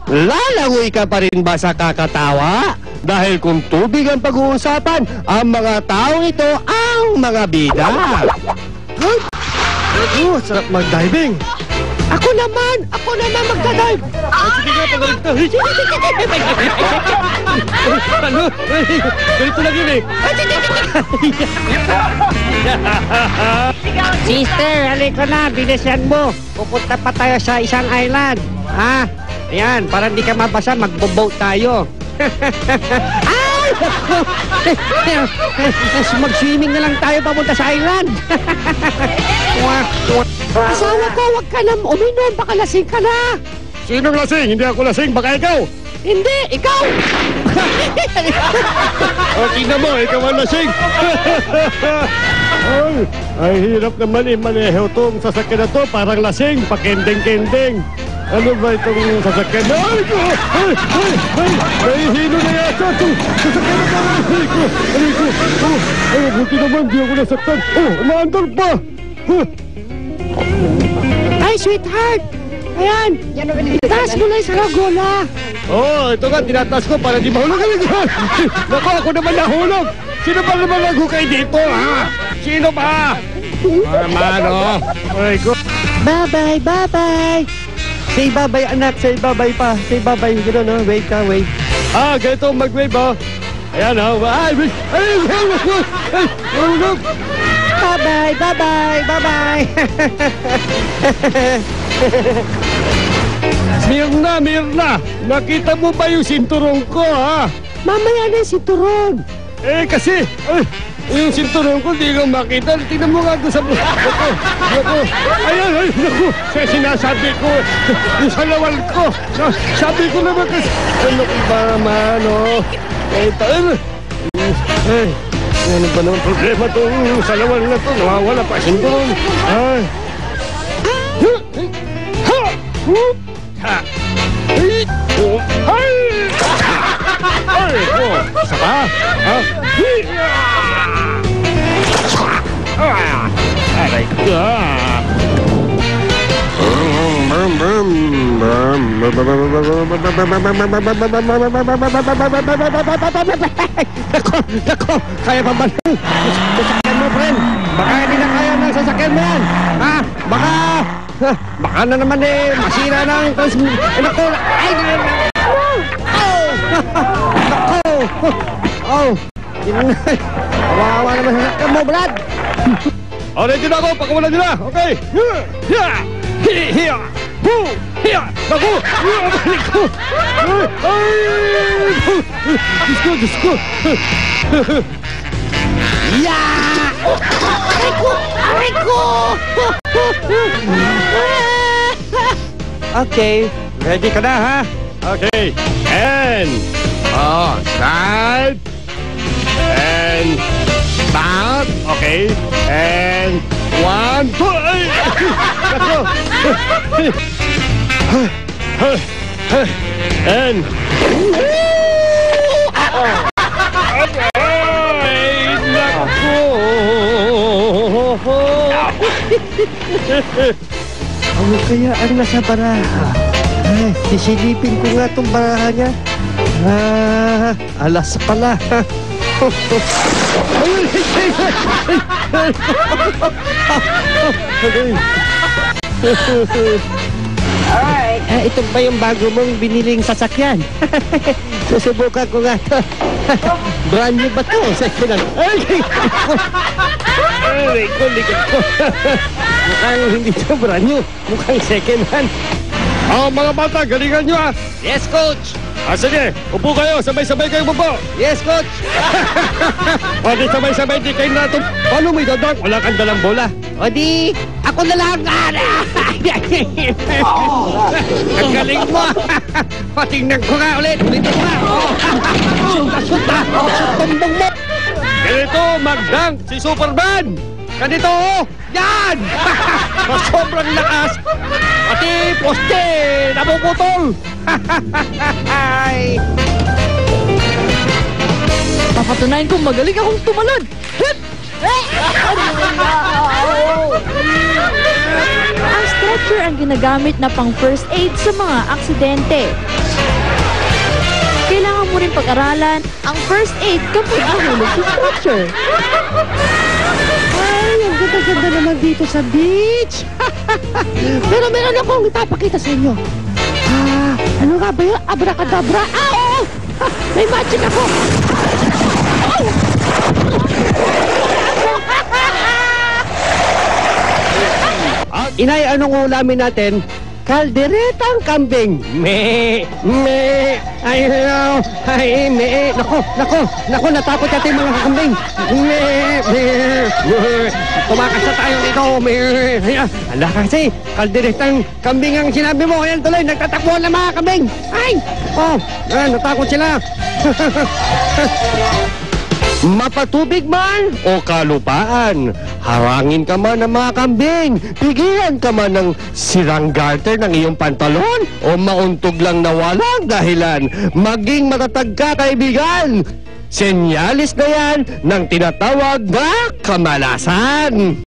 lalangoy ka pa rin ba sa kakatawa? Dahil kung tubig ang pag-uusapan, ang mga taong ito ang mga bida. Oh, sarap mag-diving. Ako naman magdadive. Sige nga, pagalit na. Ano? Ganito lang yun eh. Sister, halika na, bilisan mo. Pupunta pa tayo sa isang island. Ha? Ayan, para hindi ka mabasa, magbo-boat tayo. Ay! Mag-swimming na lang tayo papunta sa island. Asawa ko, huwag ka na uminom, baka lasing ka na. Sino lasing? Hindi ako lasing, baka ikaw. Hindi, ikaw. O, tingnan mo, ikaw ang lasing. Ay, hirap naman i-maneho itong sasakyan na to. Parang lasing, pakending-kending. Ano ba itong sasakyan? Nahihilo na yata itong sasakyan na parang ay, buti naman, di ako nasaktan. Umaandar pa. Ay, sweetheart. Ayan, taas mo na yung saragola. Ito nga, tinataas ko para di mahulog. Naku, ako naman nahulog. Sino ba naman naghukay dito, ha? Sino ba? Mano. Ay, ko. Bye-bye, bye-bye. Say bye-bye, anak. Say bye-bye pa. Say bye-bye. Gano'n, no? Wave ka, wave. Ganito mag-wave, ha? Ayan, ha? Ay, hulog. Bye-bye, bye-bye, bye-bye. Mirna, nakita mo ba yung sinturong ko, ha? Mamaya na yung sinturon. Kasi, yung sinturong ko, di ko makita. Tingnan mo nga doon sa buhay. Naku. Ayan, naku. Sinasabi ko, yung salawal ko. Sabi ko naman kasi, ano ba naman, ano ba naman problema itong salawal na ito? Nawawala pa sinturong. Isa pa? Aray ka. Nako, kaya pa ba? Sasakyan mo, friend. Baka hindi na kaya ng sasakyan mo yan. Baka na naman masira ng nako. Kawawa naman sasakyan mo, Brad. Ready na ako, pagkawalan nila. Okay. Naku! Diyos ko! Aray ko! Okay, ready ka na, ha? Okay, and side and back, okay, and 1, 2, and ano kaya ang nasa baraha? Sisilipin ko nga itong baraha niya. Alas pala. Alright. Ito ba yung bago mong biniling sasakyan? Susubukan ko nga ito. Brand new ba ito? Second hand. Ay, likod ko. Mukhang hindi ito brand new. Mukhang second hand. Mga bata, galingan nyo, ha? Yes, coach. Sige, upo kayo. Sabay-sabay kayo upo. Yes, coach. Di sabay-sabay, di kayo natin. Paano mo idadang? Wala kang dalang bola. O di, ako na lang. Ang galing mo. Patingnan ko nga ulit. Ulitin mo. Suta. Tumbong mo. Ganito, magdang si Superman. Ganito, yan. Sobrang lakas. Pati poste, napuputol. Papatunayan kong magaling akong tumalon. Ang stretcher ang ginagamit na pang first aid sa mga aksidente. mo rin pag-aralan ang first aid kapag nahulog sa structure. Ay, ang ganda-ganda naman dito sa beach. Pero meron akong ipapakita sa inyo. Ano nga ba yun? Abracadabra? Oo! May magic ako! Inay, anong ulamin natin? Kalderetang kambing. Me. Ay, me. Nako, natakot natin mga kambing. Me. Tumakas na tayo dito. Me. Ala kasi, kalderetang kambing ang sinabi mo. Ayan tuloy, nagtatakbuhan na mga kambing. Ay, natakot sila. Mapatubig man o kalupaan, harangin ka man ng mga kambing, pigilan ka man ng sirang garter ng iyong pantalon o mauntog lang na walang dahilan, maging matatag ka, kaibigan. Senyalis na yan ng tinatawag na kamalasan.